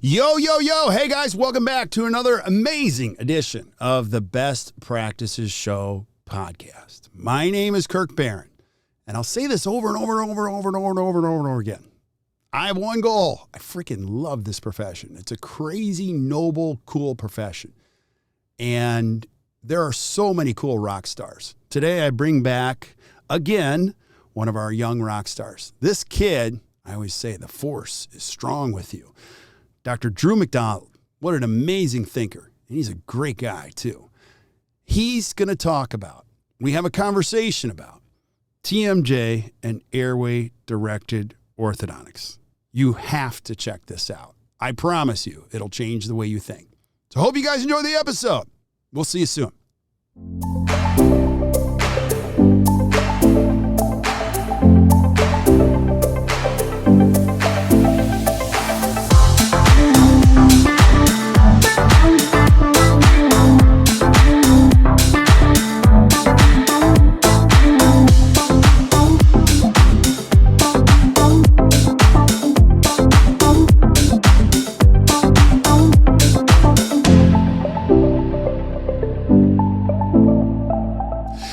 Yo, yo, yo. Hey, guys, welcome back to another amazing edition of the Best Practices Show podcast. My name is Kirk Behrendt, and I'll say this over and over and over and over and over and over and over and over again. I have one goal. I freaking love this profession. It's a crazy, noble, cool profession. And there are so many cool rock stars. Today, I bring back, again, one of our young rock stars. This kid, I always say, the force is strong with you. Dr. Drew McDonald, what an amazing thinker. And he's a great guy, too. He's going to talk about, we have a conversation about TMJ and airway-directed orthodontics. You have to check this out. I promise you, it'll change the way you think. So hope you guys enjoy the episode. We'll see you soon.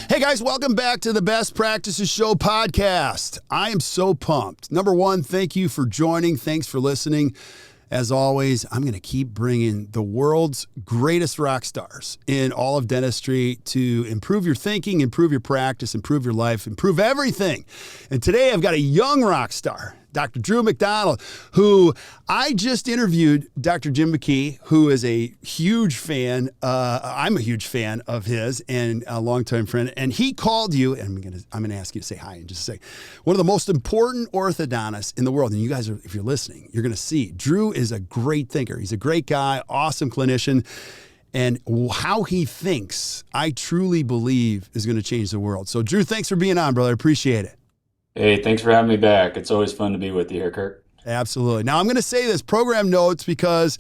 Hey guys, welcome back to the Best Practices Show podcast. I am so pumped. Number one, thank you for joining. Thanks for listening. As always, I'm going to keep bringing the world's greatest rock stars in all of dentistry to improve your thinking, improve your practice, improve your life, improve everything. And today I've got a young rock star, Dr. Drew McDonald, who I just interviewed. Dr. Jim McKee, who is a huge fan. I'm a huge fan of his and a longtime friend. And he called you, and I'm gonna ask you to say hi in just a second. One of the most important orthodontists in the world. And you guys, if you're listening, you're gonna see Drew is a great thinker. He's a great guy, awesome clinician. And how he thinks, I truly believe, is going to change the world. So, Drew, thanks for being on, brother. I appreciate it. Hey, thanks for having me back. It's always fun to be with you here, Kirk. Absolutely. Now, I'm going to say this program notes because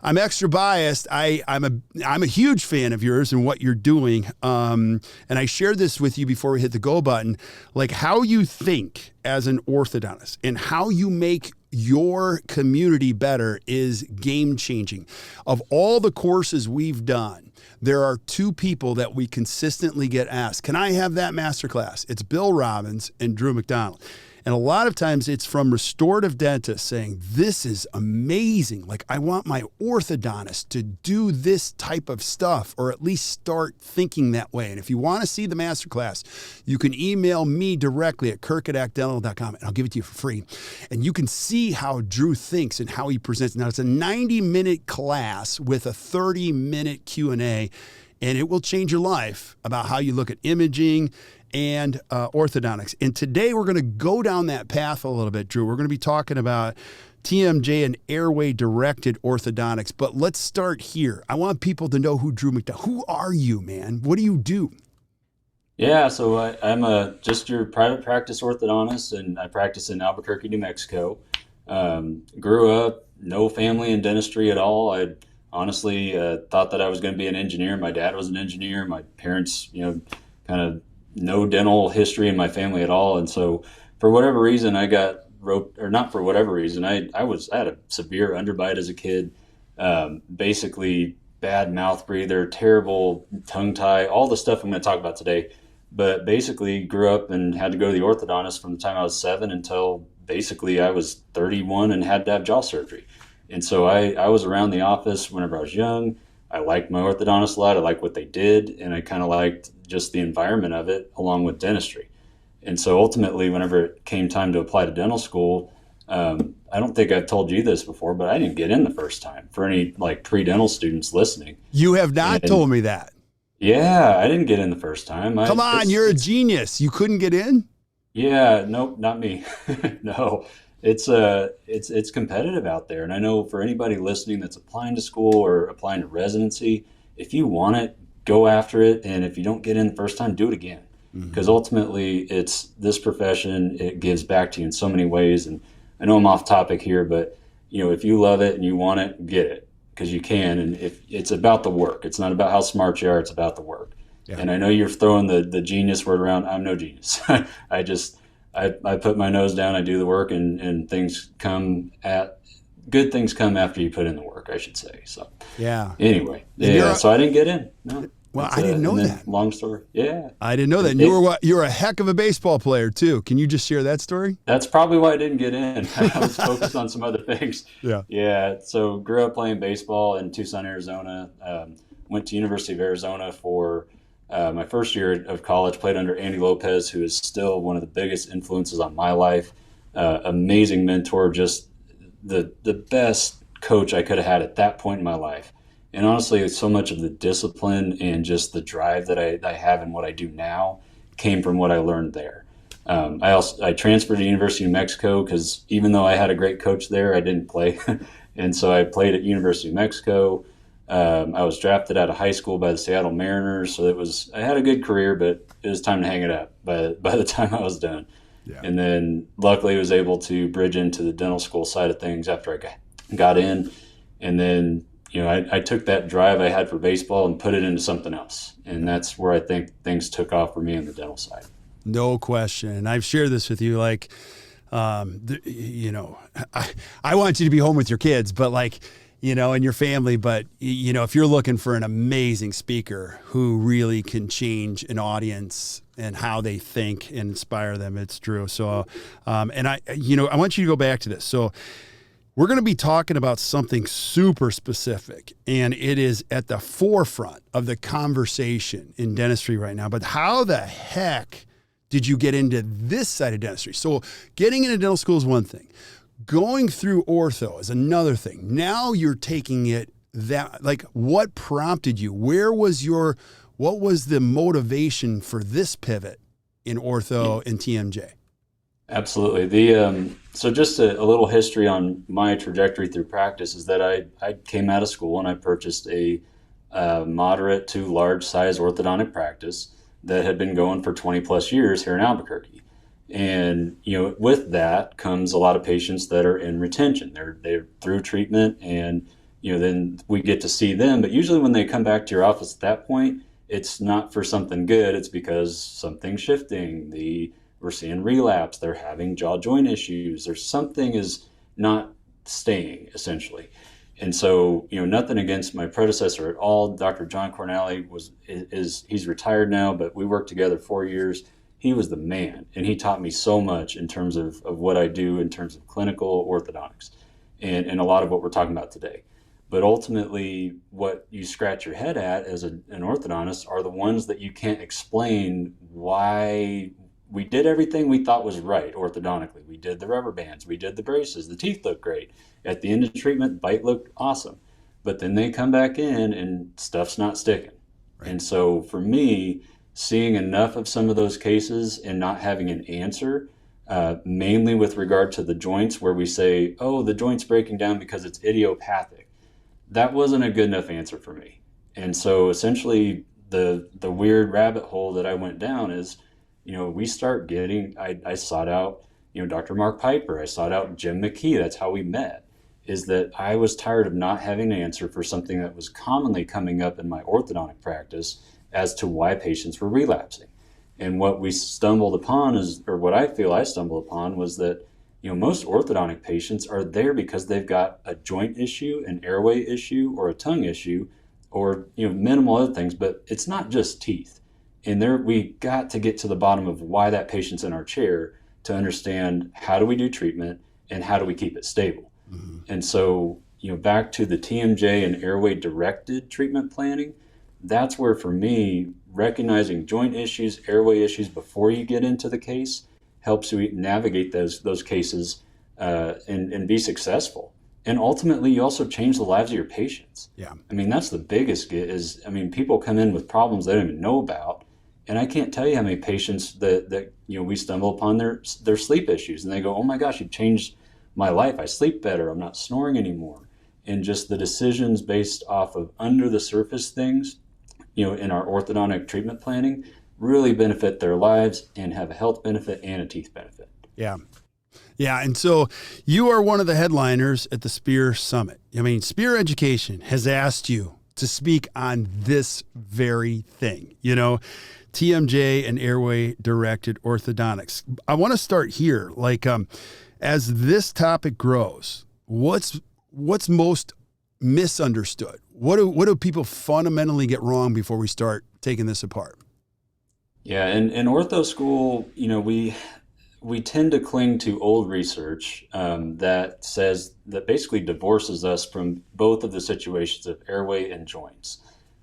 I'm extra biased. I'm a huge fan of yours and what you're doing. And I shared this with you before we hit the go button, like how you think as an orthodontist and how you make your community better is game changing. Of all the courses we've done, there are two people that we consistently get asked, can I have that masterclass? It's Bill Robbins and Drew McDonald. And a lot of times it's from restorative dentists saying, this is amazing. Like, I want my orthodontist to do this type of stuff, or at least start thinking that way. And if you want to see the masterclass, you can email me directly at kirk@actdental.com, and I'll give it to you for free. And you can see how Drew thinks and how he presents. Now, it's a 90-minute class with a 30-minute Q&A, and it will change your life about how you look at imaging and orthodontics. And today we're going to go down that path a little bit, Drew. We're going to be talking about TMJ and airway-directed orthodontics. But let's start here. I want people to know who Drew McDonald. Who are you, man? What do you do? Yeah, so I'm just your private practice orthodontist, and I practice in Albuquerque, New Mexico. Grew up, no family in dentistry at all. I honestly thought that I was going to be an engineer. My dad was an engineer. My parents, kind of no dental history in my family at all. And so for whatever reason, I got roped, or not for whatever reason, I had a severe underbite as a kid, basically bad mouth breather, terrible tongue tie, all the stuff I'm going to talk about today. But basically grew up and had to go to the orthodontist from the time I was 7 until basically I was 31 and had to have jaw surgery. And so I was around the office whenever I was young. I liked my orthodontist a lot. I liked what they did, and I kind of liked just the environment of it along with dentistry. And so ultimately, whenever it came time to apply to dental school, I don't think I've told you this before, but I didn't get in the first time. For any like pre-dental students listening. You have not told me that. Yeah, I didn't get in the first time. Come on, you're a genius. You couldn't get in? Yeah, nope, not me. No. It's competitive out there. And I know for anybody listening that's applying to school or applying to residency, if you want it, go after it. And if you don't get in the first time, do it again. Because ultimately it's this profession, it gives back to you in so many ways. And I know I'm off topic here, but if you love it and you want it, get it, because you can. And if it's about the work, it's not about how smart you are, it's about the work. Yeah. And I know you're throwing the genius word around. I'm no genius. I put my nose down, I do the work, and things come at good things come after you put in the work, I should say. So Yeah. anyway, yeah. So I didn't get in. No. Well, I didn't know that. Long story. Yeah. I didn't know that. And you're a heck of a baseball player too. Can you just share that story? That's probably why I didn't get in. I was focused on some other things. Yeah. Yeah. So grew up playing baseball in Tucson, Arizona. Went to University of Arizona for my first year of college. Played under Andy Lopez, who is still one of the biggest influences on my life. Amazing mentor, just the best coach I could have had at that point in my life. And honestly, so much of the discipline and just the drive that I have in what I do now came from what I learned there. I transferred to University of New Mexico because even though I had a great coach there, I didn't play. And so I played at University of Mexico. I was drafted out of high school by the Seattle Mariners. So I had a good career, but it was time to hang it up by the time I was done. Yeah. And then luckily I was able to bridge into the dental school side of things after I got in. And then, I took that drive I had for baseball and put it into something else. And that's where I think things took off for me on the dental side. No question. And I've shared this with you, I want you to be home with your kids, but and your family. But, if you're looking for an amazing speaker who really can change an audience and how they think and inspire them, it's Drew. So, and I want you to go back to this. So we're going to be talking about something super specific, and it is at the forefront of the conversation in dentistry right now. But how the heck did you get into this side of dentistry? So getting into dental school is one thing. Going through ortho is another thing. Now you're taking it what prompted you? What was the motivation for this pivot in ortho and TMJ? Absolutely. So just a little history on my trajectory through practice is that I came out of school and I purchased a moderate to large size orthodontic practice that had been going for 20 plus years here in Albuquerque. And, with that comes a lot of patients that are in retention. They're through treatment and, then we get to see them. But usually when they come back to your office at that point, it's not for something good. It's because something's shifting. We're seeing relapse. They're having jaw joint issues. Something is not staying, essentially. And so, nothing against my predecessor at all. Dr. John Cornally he's retired now, but we worked together 4 years. He was the man, and he taught me so much in terms of what I do in terms of clinical orthodontics and a lot of what we're talking about today. But ultimately, what you scratch your head at as an orthodontist are the ones that you can't explain why we did everything we thought was right orthodontically. We did the rubber bands, we did the braces, the teeth looked great. At the end of treatment, bite looked awesome. But then they come back in and stuff's not sticking. Right. And so for me, seeing enough of some of those cases and not having an answer, mainly with regard to the joints where we say, oh, the joint's breaking down because it's idiopathic. That wasn't a good enough answer for me. And so essentially the weird rabbit hole that I went down is, we start getting, I sought out, Dr. Mark Piper, I sought out Jim McKee. That's how we met, is that I was tired of not having an answer for something that was commonly coming up in my orthodontic practice as to why patients were relapsing. And what we stumbled upon what I feel I stumbled upon was that, most orthodontic patients are there because they've got a joint issue, an airway issue, or a tongue issue, or, minimal other things, but it's not just teeth. And we got to get to the bottom of why that patient's in our chair to understand how do we do treatment and how do we keep it stable. Mm-hmm. And so, back to the TMJ and airway directed treatment planning, that's where for me, recognizing joint issues, airway issues before you get into the case helps you navigate those cases and be successful. And ultimately, you also change the lives of your patients. Yeah. That's the biggest people come in with problems they don't even know about. And I can't tell you how many patients that we stumble upon their sleep issues, and they go, "Oh my gosh, you've changed my life. I sleep better. I'm not snoring anymore." And just the decisions based off of under the surface things, in our orthodontic treatment planning, really benefit their lives and have a health benefit and a teeth benefit. Yeah. Yeah. And so you are one of the headliners at the Spear Summit. Spear Education has asked you to speak on this very thing, TMJ and airway directed orthodontics. I want to start here. As this topic grows, what's what's most misunderstood? What do people fundamentally get wrong before we start taking this apart? Yeah, in ortho school, we tend to cling to old research that says that basically divorces us from both of the situations of airway and joints.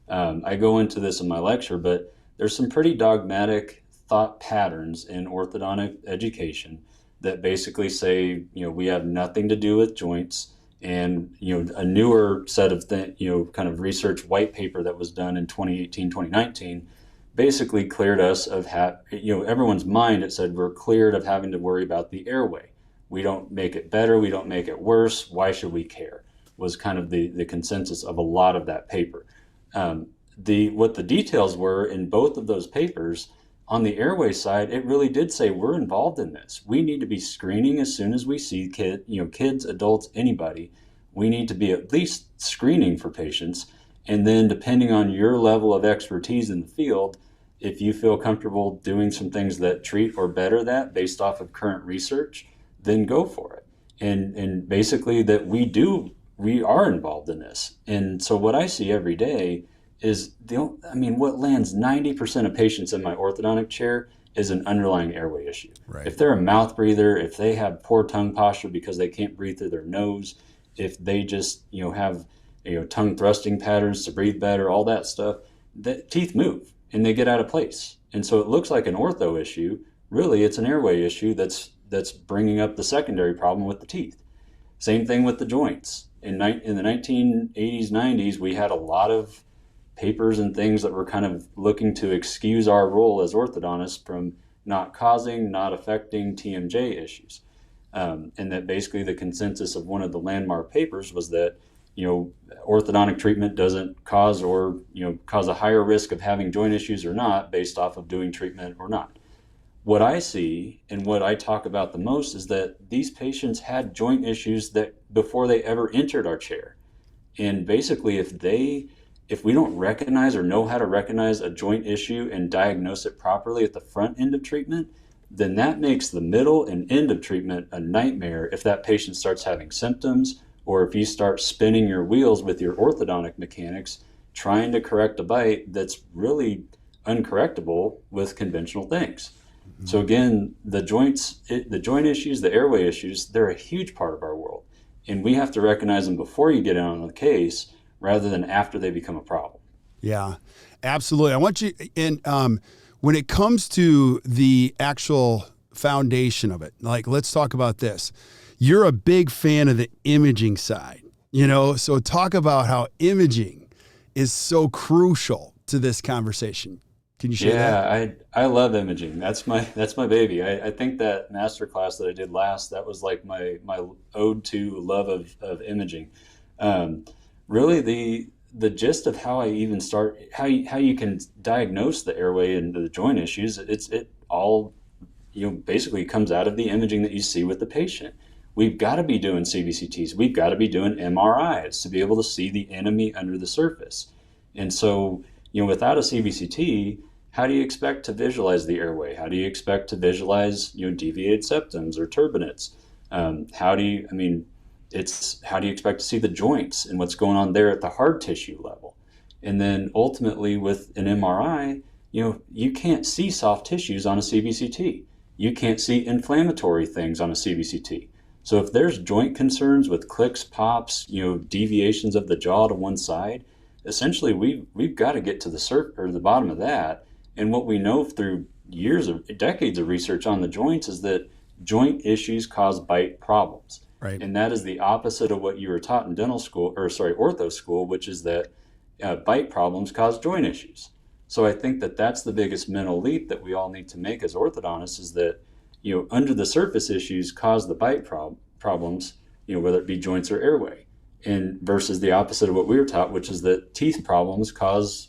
I go into this in my lecture, but there's some pretty dogmatic thought patterns in orthodontic education that basically say, we have nothing to do with joints. And, a newer set of, kind of research white paper that was done in 2018, 2019, basically cleared us of, everyone's mind. It said we're cleared of having to worry about the airway. We don't make it better. We don't make it worse. Why should we care? Was kind of the consensus of a lot of that paper. What the details were in both of those papers, on the airway side, it really did say we're involved in this. We need to be screening as soon as we see kids, adults, anybody. We need to be at least screening for patients. And then depending on your level of expertise in the field, if you feel comfortable doing some things that treat or better that based off of current research, then go for it. And basically that we are involved in this. And so what I see every day is what lands 90% of patients in my orthodontic chair is an underlying airway issue. Right. If they're a mouth breather, if they have poor tongue posture because they can't breathe through their nose, if they just have tongue thrusting patterns to breathe better, all that stuff, the teeth move and they get out of place. And so it looks like an ortho issue. Really, it's an airway issue that's bringing up the secondary problem with the teeth. Same thing with the joints. In the 1980s, 90s, we had a lot of papers and things that were kind of looking to excuse our role as orthodontists from not affecting TMJ issues. And that basically the consensus of one of the landmark papers was that, orthodontic treatment doesn't cause a higher risk of having joint issues or not based off of doing treatment or not. What I see and what I talk about the most is that these patients had joint issues that before they ever entered our chair. And basically if we don't recognize or know how to recognize a joint issue and diagnose it properly at the front end of treatment, then that makes the middle and end of treatment a nightmare if that patient starts having symptoms or if you start spinning your wheels with your orthodontic mechanics trying to correct a bite that's really uncorrectable with conventional things. Mm-hmm. So again, the joint issues, the airway issues, they're a huge part of our world. And we have to recognize them before you get in on the case rather than after they become a problem. Yeah, absolutely. I want you, and when it comes to the actual foundation of it, like, let's talk about this. You're a big fan of the imaging side, so talk about how imaging is so crucial to this conversation. Can you share that? Yeah, I love imaging. That's my baby. I think that master class that I did last, that was like my ode to love of imaging. Really the gist of how I even start, how you can diagnose the airway and the joint issues, it all basically comes out of the imaging that you see with the patient. We've got to be doing CBCTs. We've got to be doing MRIs to be able to see the enemy under the surface. And so, without a CBCT, how do you expect to visualize the airway? How do you expect to visualize, deviated septums or turbinates? How do you expect to see the joints and what's going on there at the hard tissue level? And then ultimately with an MRI, you can't see soft tissues on a CBCT. You can't see inflammatory things on a CBCT. So if there's joint concerns with clicks, pops, deviations of the jaw to one side, essentially we've got to get to the bottom of that. And what we know through decades of research on the joints is that joint issues cause bite problems. Right. And that is the opposite of what you were taught in ortho school, which is that bite problems cause joint issues. So I think that that's the biggest mental leap that we all need to make as orthodontists is that, under the surface issues cause the bite problems, whether it be joints or airway, and versus the opposite of what we were taught, which is that teeth problems cause,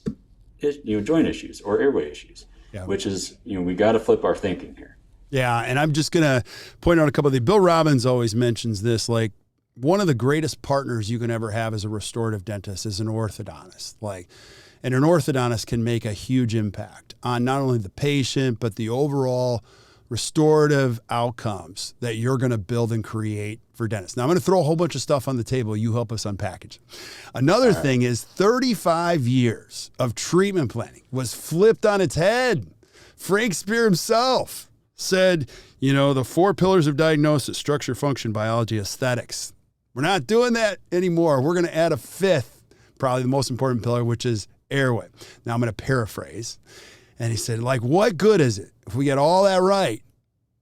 joint issues or airway issues, which is, we got to flip our thinking here. Yeah, and I'm just going to point out a couple of things. Bill Robbins always mentions this, like, one of the greatest partners you can ever have as a restorative dentist is an orthodontist. And an orthodontist can make a huge impact on not only the patient, but the overall restorative outcomes that you're going to build and create for dentists. Now, I'm going to throw a whole bunch of stuff on the table. You help us unpackage. Another thing is 35 years of treatment planning was flipped on its head. Frank Spear himself said, the 4 pillars of diagnosis: structure, function, biology, aesthetics. We're not doing that anymore. We're going to add a 5th, probably the most important pillar, which is airway. Now, I'm going to paraphrase. And he said, what good is it if we get all that right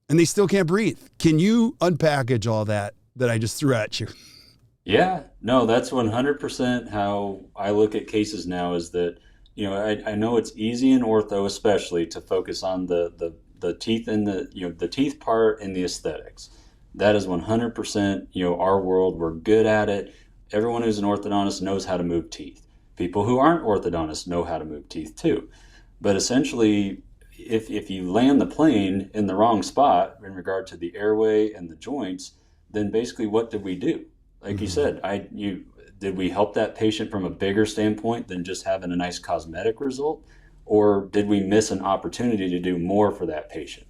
and they still can't breathe? Can you unpackage all that I just threw at you? Yeah, no, that's 100% how I look at cases now, is that, I know it's easy in ortho especially to focus on the teeth and the teeth part and the aesthetics. That is 100%, our world. We're good at it. Everyone who's an orthodontist knows how to move teeth. People who aren't orthodontists know how to move teeth too. But essentially, if you land the plane in the wrong spot in regard to the airway and the joints, then basically what did we do? Like you said, did we help that patient from a bigger standpoint than just having a nice cosmetic result? Or did we miss an opportunity to do more for that patient?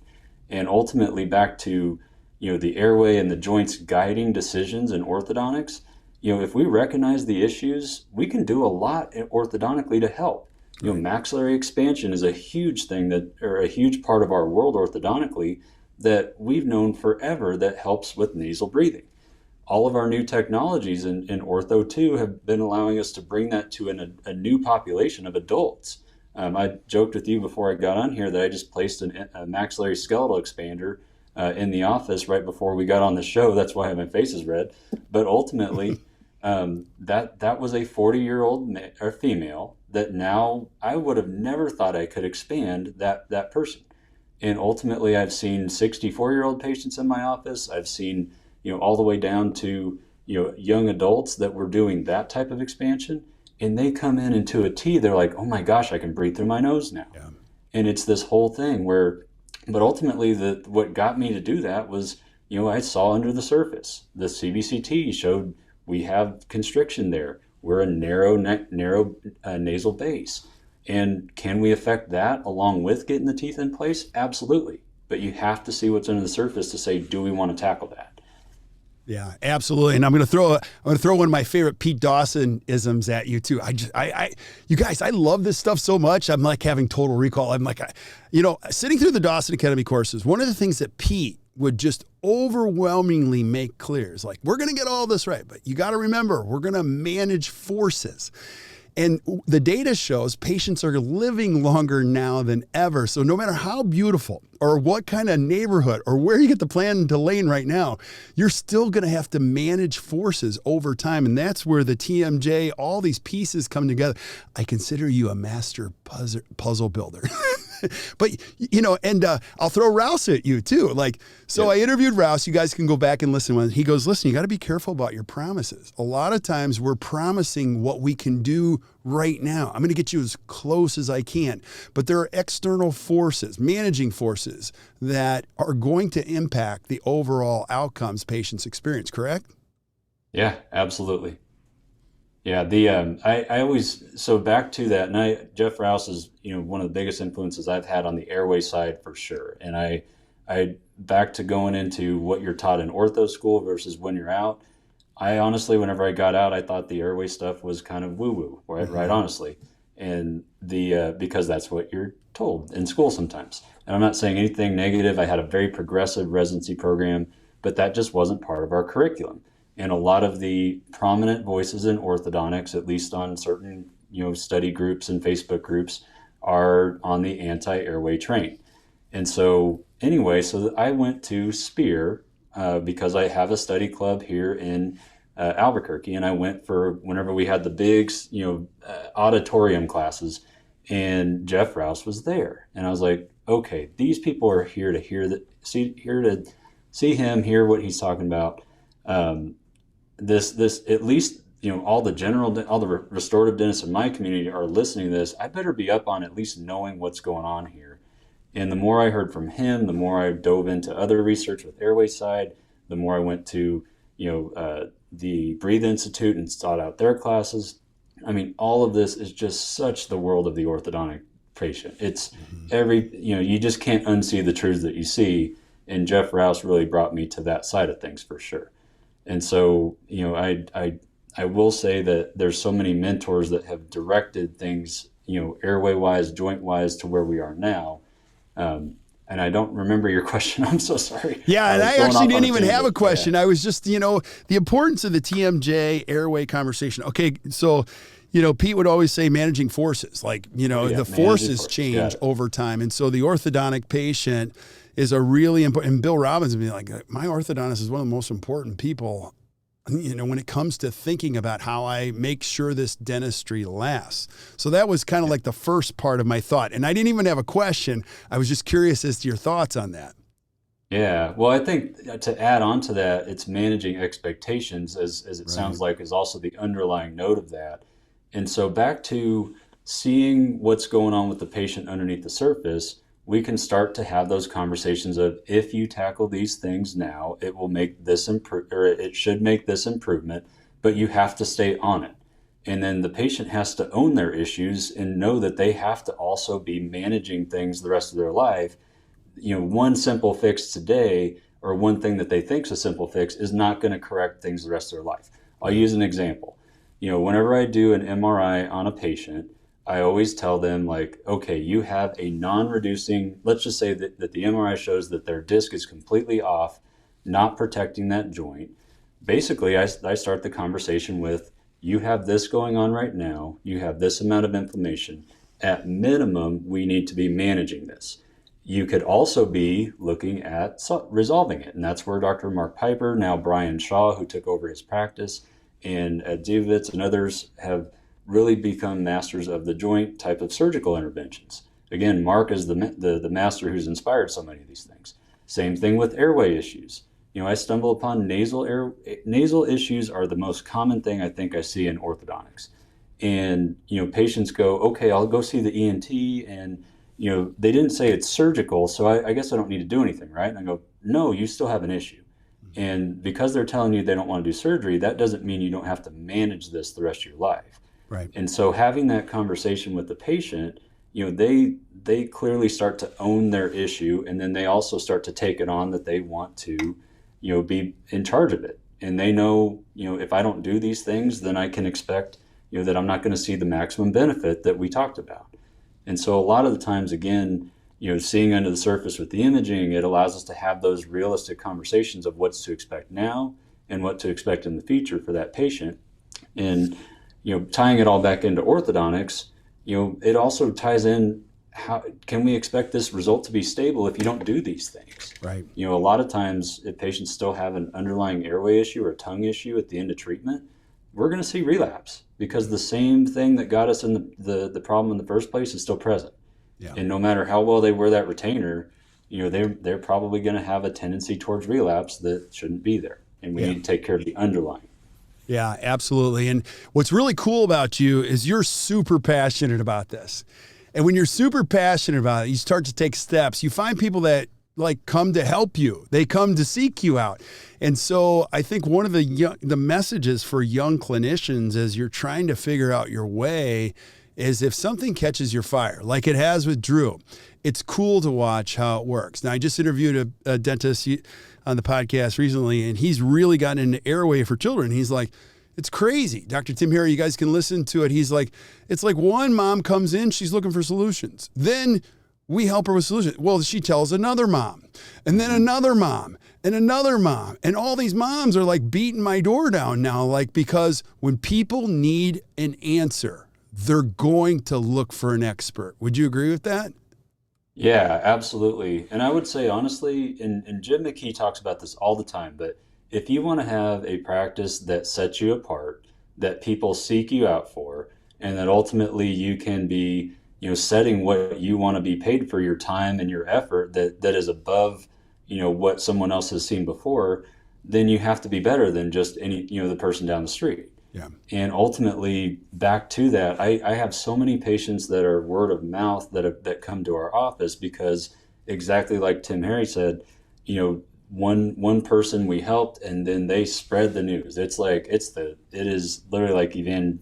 And ultimately back to, the airway and the joints guiding decisions in orthodontics, if we recognize the issues, we can do a lot orthodontically to help. Maxillary expansion is a huge thing or a huge part of our world orthodontically that we've known forever that helps with nasal breathing. All of our new technologies in ortho too have been allowing us to bring that to a new population of adults. I joked with you before I got on here that I just placed a maxillary skeletal expander in the office right before we got on the show. That's why my face is red. But ultimately, that was a 40-year-old or female that now I would have never thought I could expand that person. And ultimately, I've seen 64-year-old patients in my office. I've seen, all the way down to, young adults that were doing that type of expansion. And they come in into a T, they're like, oh my gosh, I can breathe through my nose now. Yeah. And it's this whole thing but ultimately what got me to do that was, I saw under the surface. The CBCT showed we have constriction there. We're a narrow nasal base. And can we affect that along with getting the teeth in place? Absolutely. But you have to see what's under the surface to say, do we want to tackle that? Yeah, absolutely. And I'm going to throw one of my favorite Pete Dawson isms at you too. You guys, I love this stuff so much. I'm like having total recall. I'm like, sitting through the Dawson Academy courses, one of the things that Pete would just overwhelmingly make clear is like, we're going to get all this right, but you got to remember, we're going to manage forces. And the data shows patients are living longer now than ever. So no matter how beautiful or what kind of neighborhood or where you get the plan to lane right now, you're still going to have to manage forces over time. And that's where the TMJ, all these pieces come together. I consider you a master puzzle builder. But, I'll throw Rouse at you too. I interviewed Rouse. You guys can go back and listen. When he goes, listen, you got to be careful about your promises. A lot of times we're promising what we can do right now. I'm going to get you as close as I can. But there are external forces, managing forces that are going to impact the overall outcomes patients experience, correct? Yeah, absolutely. Yeah, I always, so back to that, and Jeff Rouse is, one of the biggest influences I've had on the airway side for sure. And I back to going into what you're taught in ortho school versus when you're out. I honestly, whenever I got out, I thought the airway stuff was kind of woo-woo, right, honestly. And because that's what you're told in school sometimes. And I'm not saying anything negative. I had a very progressive residency program, but that just wasn't part of our curriculum. And a lot of the prominent voices in orthodontics, at least on certain, study groups and Facebook groups, are on the anti-airway train. And so anyway, so I went to Spear because I have a study club here in Albuquerque, and I went for whenever we had the big, auditorium classes, and Jeff Rouse was there. And I was like, okay, these people are here to see him, hear what he's talking about. This at least, all the restorative dentists in my community are listening to this. I better be up on at least knowing what's going on here. And the more I heard from him, the more I dove into other research with airway side, the more I went to, the Breathe Institute and sought out their classes. I mean, all of this is just such the world of the orthodontic patient. It's you just can't unsee the truths that you see. And Jeff Rouse really brought me to that side of things for sure. And so, I will say that there's so many mentors that have directed things, airway wise, joint wise to where we are now. And I don't remember your question. I'm so sorry. Yeah, and I actually didn't even have a question. Yeah. I was just, the importance of the TMJ airway conversation. Okay, so, Pete would always say managing forces, like, the forces change over time. And so the orthodontic patient is a really important, and Bill Robbins would be like, my orthodontist is one of the most important people, when it comes to thinking about how I make sure this dentistry lasts. So that was kind of like the first part of my thought. And I didn't even have a question. I was just curious as to your thoughts on that. Yeah, well, I think to add on to that, it's managing expectations, as it sounds like, is also the underlying note of that. And so back to seeing what's going on with the patient underneath the surface, we can start to have those conversations of, if you tackle these things now, it will make this it should make this improvement, but you have to stay on it. And then the patient has to own their issues and know that they have to also be managing things the rest of their life. One simple fix today, or one thing that they think is a simple fix, is not going to correct things the rest of their life. I'll use an example. Whenever I do an MRI on a patient, I always tell them, like, okay, you have a non-reducing, let's just say that the MRI shows that their disc is completely off, not protecting that joint. Basically, I start the conversation with, you have this going on right now, you have this amount of inflammation. At minimum, we need to be managing this. You could also be looking at resolving it. And that's where Dr. Mark Piper, now Brian Shaw, who took over his practice, and Divitz and others have really become masters of the joint type of surgical interventions. Again, Mark is the master who's inspired so many of these things. Same thing with airway issues. I stumble upon nasal issues are the most common thing I think I see in orthodontics. And, patients go, okay, I'll go see the ENT, and, they didn't say it's surgical, so I guess I don't need to do anything, right? And I go, no, you still have an issue. And because they're telling you they don't want to do surgery, that doesn't mean you don't have to manage this the rest of your life. Right. And so having that conversation with the patient, they clearly start to own their issue, and then they also start to take it on that they want to, be in charge of it. And they know, if I don't do these things, then I can expect, that I'm not going to see the maximum benefit that we talked about. And so a lot of the times, again, seeing under the surface with the imaging, it allows us to have those realistic conversations of what's to expect now and what to expect in the future for that patient. And tying it all back into orthodontics, it also ties in, how can we expect this result to be stable if you don't do these things? Right. A lot of times, if patients still have an underlying airway issue or tongue issue at the end of treatment, we're going to see relapse, because the same thing that got us in the problem in the first place is still present. Yeah. And no matter how well they wear that retainer, they're probably going to have a tendency towards relapse that shouldn't be there. And we need to take care of the underlying. Yeah, absolutely. And what's really cool about you is you're super passionate about this. And when you're super passionate about it, you start to take steps. You find people that come to help you. They come to seek you out. And so I think one of the messages for young clinicians as you're trying to figure out your way is, if something catches your fire, like it has with Drew, it's cool to watch how it works. Now, I just interviewed a dentist on the podcast recently, and he's really gotten into airway for children. He's like, it's crazy. Dr. Tim Harry, you guys can listen to it. He's like, it's like one mom comes in, she's looking for solutions. Then we help her with solutions. Well, she tells another mom, and then another mom, and another mom. And all these moms are like beating my door down now, because when people need an answer, they're going to look for an expert. Would you agree with that? Yeah, absolutely. And I would say, honestly, and Jim McKee talks about this all the time, but if you want to have a practice that sets you apart, that people seek you out for, and that ultimately you can be, setting what you want to be paid for your time and your effort that is above, what someone else has seen before, then you have to be better than just the person down the street. Yeah. And ultimately, back to that, I have so many patients that are word of mouth that come to our office because, exactly like Tim Harry said, one person we helped, and then they spread the news. It is literally like the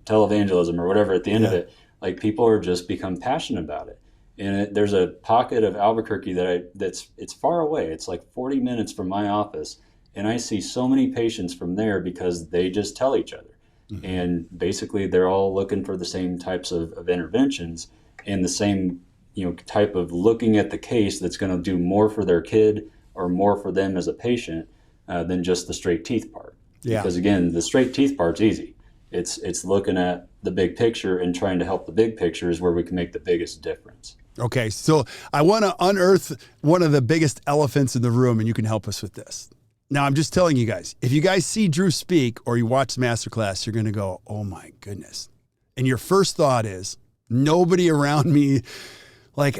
televangelism or whatever at the end of it. Like people are just become passionate about it. And there's a pocket of Albuquerque it's far away. It's like 40 minutes from my office. And I see so many patients from there because they just tell each other. Mm-hmm. And basically they're all looking for the same types of interventions and the same, type of looking at the case that's going to do more for their kid or more for them as a patient than just the straight teeth part. Yeah. Because again, the straight teeth part's easy. It's looking at the big picture and trying to help the big picture is where we can make the biggest difference. Okay, so I want to unearth one of the biggest elephants in the room, and you can help us with this. Now, I'm just telling you guys, if you guys see Drew speak or you watch the masterclass, you're going to go, oh my goodness. And your first thought is, nobody around me, like,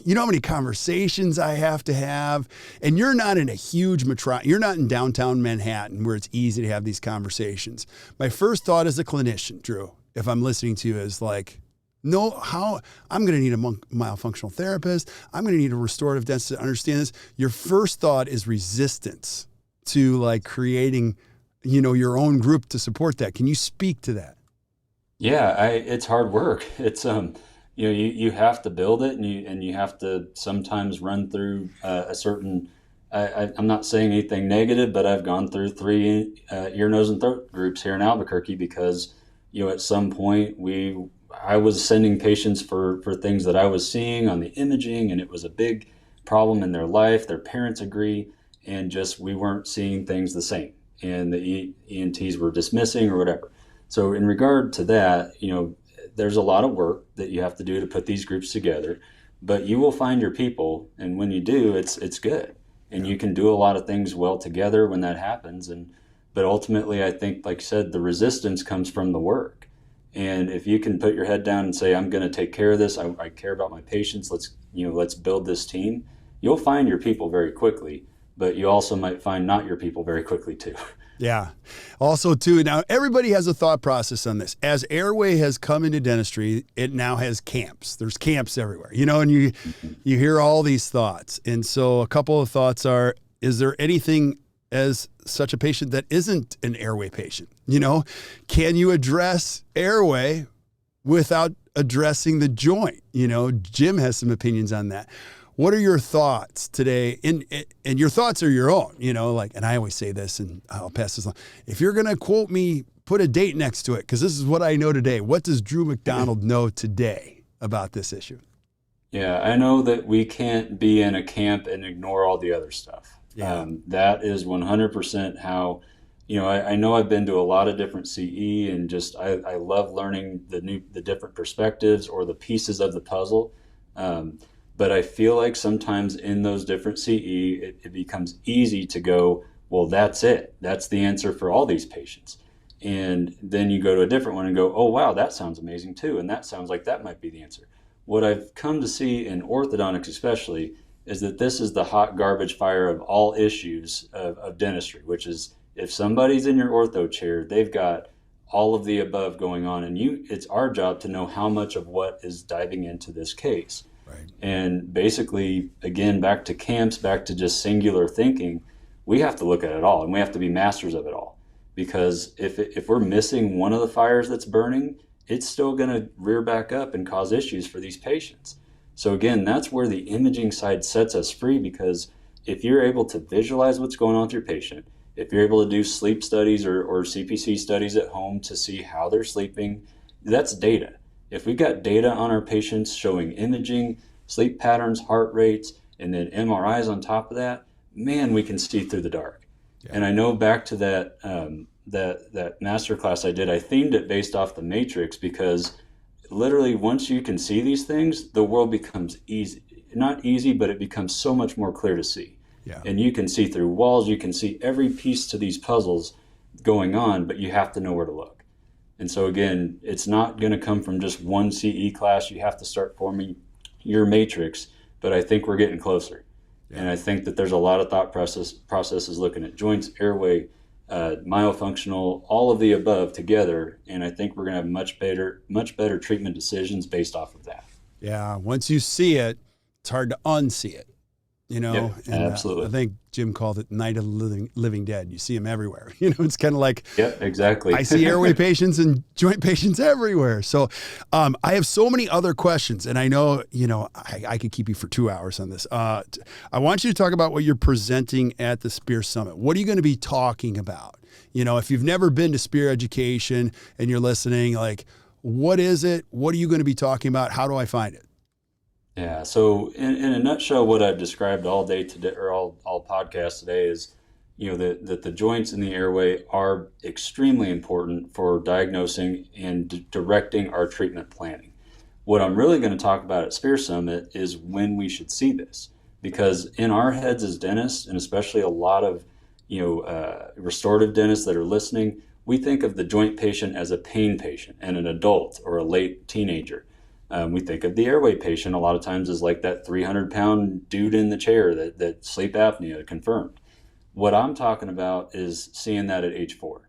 you know how many conversations I have to have? And you're not in a huge you're not in downtown Manhattan where it's easy to have these conversations. My first thought as a clinician, Drew, if I'm listening to you, is like, I'm going to need a myofunctional therapist. I'm going to need a restorative dentist to understand this. Your first thought is resistance to like creating, your own group to support that. Can you speak to that? Yeah, it's hard work. It's, you have to build it and you have to sometimes run through a certain, I'm not saying anything negative, but I've gone through 3 ear, nose, and throat groups here in Albuquerque because, at some point I was sending patients for things that I was seeing on the imaging, and it was a big problem in their life. Their parents agree, and just we weren't seeing things the same, and the ENTs were dismissing or whatever. So in regard to that, there's a lot of work that you have to do to put these groups together, but you will find your people, and when you do, it's good, and you can do a lot of things well together when that happens. But ultimately, I think, like I said, the resistance comes from the work. And if you can put your head down and say, I'm going to take care of this, I care about my patients, let's build this team, you'll find your people very quickly, but you also might find not your people very quickly too. Yeah. Also too, now everybody has a thought process on this. As airway has come into dentistry, it now has camps. There's camps everywhere, and you hear all these thoughts. And so a couple of thoughts are, is there anything as such a patient that isn't an airway patient? Can you address airway without addressing the joint? Jim has some opinions on that. What are your thoughts today? And your thoughts are your own, and I always say this, and I'll pass this on. If you're going to quote me, put a date next to it, because this is what I know today. What does Drew McDonald know today about this issue? Yeah, I know that we can't be in a camp and ignore all the other stuff. Yeah. That is 100% how, I know I've been to a lot of different CE, and just I love learning the different perspectives or the pieces of the puzzle. But I feel like sometimes in those different CE, it becomes easy to go, well, that's it. That's the answer for all these patients. And then you go to a different one and go, oh, wow, that sounds amazing too. And that sounds like that might be the answer. What I've come to see in orthodontics especially is that this is the hot garbage fire of all issues of dentistry, which is if somebody's in your ortho chair, they've got all of the above going on, and it's our job to know how much of what is diving into this case. Right. And basically, again, back to camps, back to just singular thinking, we have to look at it all, and we have to be masters of it all. Because if we're missing one of the fires that's burning, it's still going to rear back up and cause issues for these patients. So again, that's where the imaging side sets us free, because if you're able to visualize what's going on with your patient, if you're able to do sleep studies or CPC studies at home to see how they're sleeping, that's data. If we've got data on our patients showing imaging, sleep patterns, heart rates, and then MRIs on top of that, man, we can see through the dark. Yeah. And I know back to that master class I did, I themed it based off the Matrix, because literally once you can see these things, the world becomes easy. Not easy, but it becomes so much more clear to see. Yeah. And you can see through walls, you can see every piece to these puzzles going on, but you have to know where to look. And so again, it's not going to come from just one CE class. You have to start forming your matrix, but I think we're getting closer. Yeah. And I think that there's a lot of thought processes looking at joints, airway, myofunctional, all of the above together. And I think we're going to have much better treatment decisions based off of that. Yeah. Once you see it, it's hard to unsee it. you know, Yep, and absolutely. I think Jim called it Night of the Living Dead. You see them everywhere. You know, it's kind of like, Yep, exactly. I see airway patients and joint patients everywhere. So I have so many other questions, and I know, you know, I could keep you for 2 hours on this. I want you to talk about what you're presenting at the Spear Summit. What are you going to be talking about? You know, if you've never been to Spear Education and you're listening, like, what is it? What are you going to be talking about? How do I find it? Yeah, so in a nutshell, what I've described all day today, or all podcast today, is, you know, that the joints in the airway are extremely important for diagnosing and directing our treatment planning. What I'm really going to talk about at Spear Summit is when we should see this, because in our heads as dentists, and especially a lot of, you know, restorative dentists that are listening, we think of the joint patient as a pain patient and an adult or a late teenager. We think of the airway patient a lot of times as like that 300-pound dude in the chair that sleep apnea confirmed. What I'm talking about is seeing that at age 4,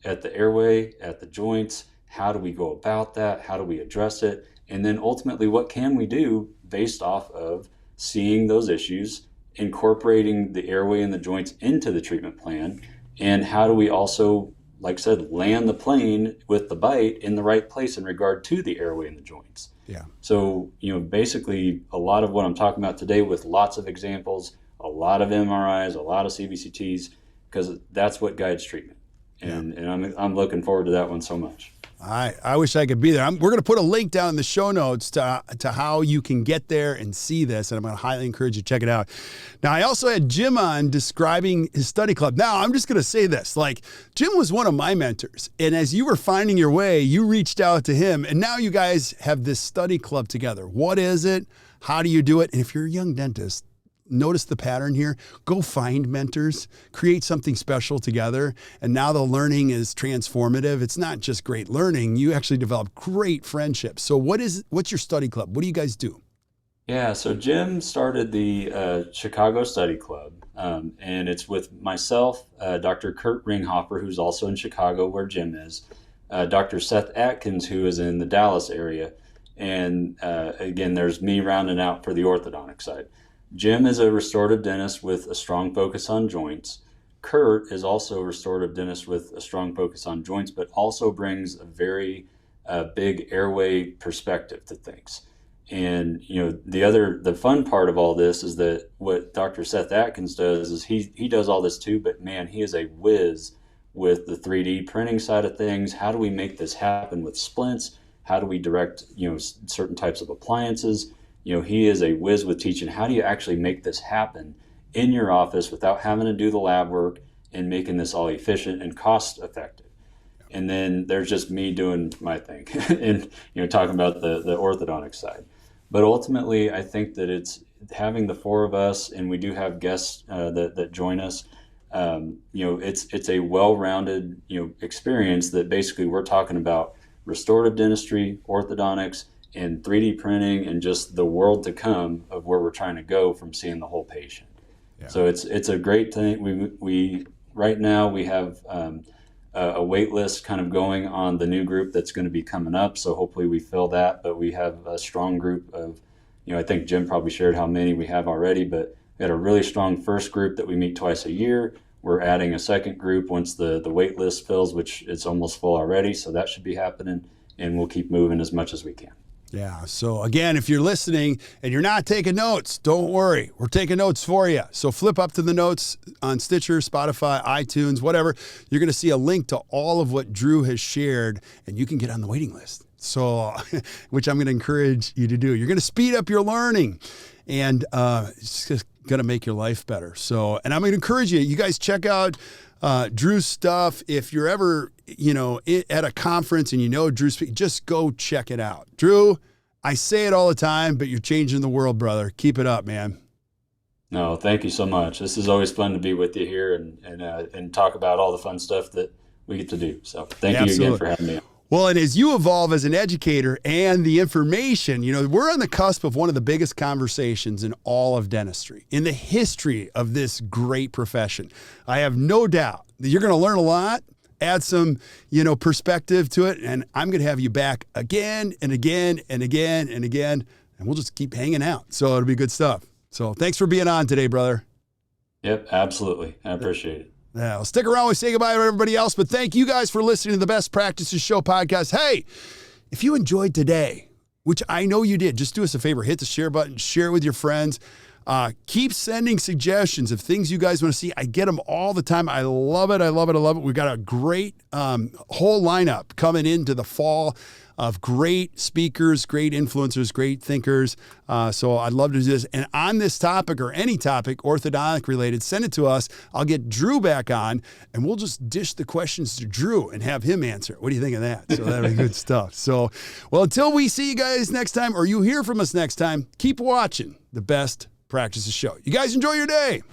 at the airway, at the joints. How do we go about that? How do we address it? And then ultimately, what can we do based off of seeing those issues, incorporating the airway and the joints into the treatment plan? And how do we also, like I said, land the plane with the bite in the right place in regard to the airway and the joints? Yeah. So, you know, basically a lot of what I'm talking about today, with lots of examples, a lot of MRIs, a lot of CBCTs, because that's what guides treatment. And I'm looking forward to that one so much. I wish I could be there. We're going to put a link down in the show notes to how you can get there and see this, and I'm going to highly encourage you to check it out. Now, I also had Jim on describing his study club. Now, I'm just going to say this. Like, Jim was one of my mentors, and as you were finding your way, you reached out to him, and now you guys have this study club together. What is it? How do you do it? And if you're a young dentist, notice the pattern here. Go find mentors, create something special together. And now the learning is transformative. It's not just great learning. You actually develop great friendships. So what's your study club? What do you guys do? Yeah, so Jim started the Chicago Study Club, and it's with myself, Dr. Kirk Behrendt, who's also in Chicago where Jim is, Dr. Seth Atkins, who is in the Dallas area, and again, there's me rounding out for the orthodontic side. Jim is a restorative dentist with a strong focus on joints. Kurt is also a restorative dentist with a strong focus on joints, but also brings a very big airway perspective to things. And, you know, the fun part of all this is that what Dr. Seth Atkins does is he does all this too, but man, he is a whiz with the 3D printing side of things. How do we make this happen with splints? How do we direct, you know, certain types of appliances? You know, he is a whiz with teaching. How do you actually make this happen in your office without having to do the lab work and making this all efficient and cost effective? And then there's just me doing my thing and, you know, talking about the orthodontic side. But ultimately, I think that it's having the 4 of us, and we do have guests that join us. You know, it's a well-rounded, you know, experience that basically we're talking about restorative dentistry, orthodontics, and 3D printing, and just the world to come of where we're trying to go from seeing the whole patient. Yeah. So it's a great thing. We right now we have a wait list kind of going on the new group that's going to be coming up. So hopefully we fill that. But we have a strong group of, you know, I think Jim probably shared how many we have already. But we had a really strong first group that we meet twice a year. We're adding a second group once the wait list fills, which it's almost full already. So that should be happening, and we'll keep moving as much as we can. Yeah. So again, if you're listening and you're not taking notes, don't worry. We're taking notes for you. So flip up to the notes on Stitcher, Spotify, iTunes, whatever. You're going to see a link to all of what Drew has shared, and you can get on the waiting list. So, which I'm going to encourage you to do. You're going to speed up your learning, and it's just going to make your life better. So, and I'm going to encourage you. You guys check out Drew's stuff. If you're ever, you know, at a conference and you know Drew speak, just go check it out. Drew, I say it all the time, but you're changing the world, brother. Keep it up, man. No, thank you so much. This is always fun to be with you here and talk about all the fun stuff that we get to do. So thank you again for having me on. Well, and as you evolve as an educator and the information, you know, we're on the cusp of one of the biggest conversations in all of dentistry, in the history of this great profession. I have no doubt that you're going to learn a lot, add some, you know, perspective to it, and I'm going to have you back again and again and again and again, and we'll just keep hanging out. So it'll be good stuff. So thanks for being on today, brother. Yep, absolutely. I appreciate it. Yeah, well, stick around. We say goodbye to everybody else, but thank you guys for listening to the Best Practices Show podcast. Hey, if you enjoyed today, which I know you did, just do us a favor, hit the share button, share it with your friends. Keep sending suggestions of things you guys want to see. I get them all the time. I love it. I love it. I love it. We've got a great whole lineup coming into the fall of great speakers, great influencers, great thinkers. So I'd love to do this. And on this topic or any topic, orthodontic related, send it to us. I'll get Drew back on and we'll just dish the questions to Drew and have him answer. What do you think of that? So that'd be good stuff. So, well, until we see you guys next time or you hear from us next time, keep watching the Best Practices Show. You guys enjoy your day.